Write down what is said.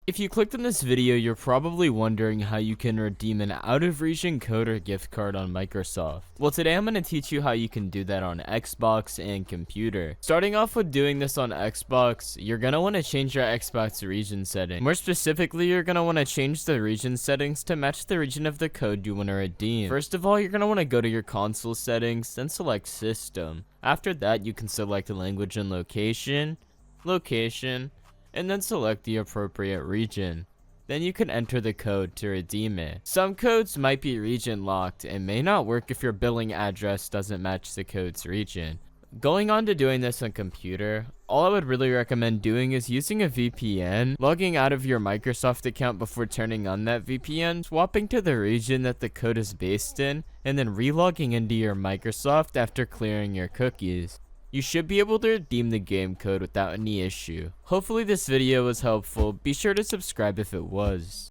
If you clicked on this video, you're probably wondering how you can redeem an out-of-region code or gift card on Microsoft. Well, today I'm going to teach you how you can do that on Xbox and computer. Starting off with doing this on Xbox, you're going to want to change your Xbox region setting. More specifically, you're going to want to change the region settings to match the region of the code you want to redeem. First of all, you're going to want to go to your console settings, then select System. After that, you can select language and location, and then select the appropriate region. Then you can enter the code to redeem it. Some codes might be region locked and may not work if your billing address doesn't match the code's region. Going on to doing this on computer, all I would really recommend doing is using a VPN, logging out of your Microsoft account before turning on that VPN, swapping to the region that the code is based in, and then relogging into your Microsoft after clearing your cookies. You should be able to redeem the game code without any issue. Hopefully this video was helpful. Be sure to subscribe if it was.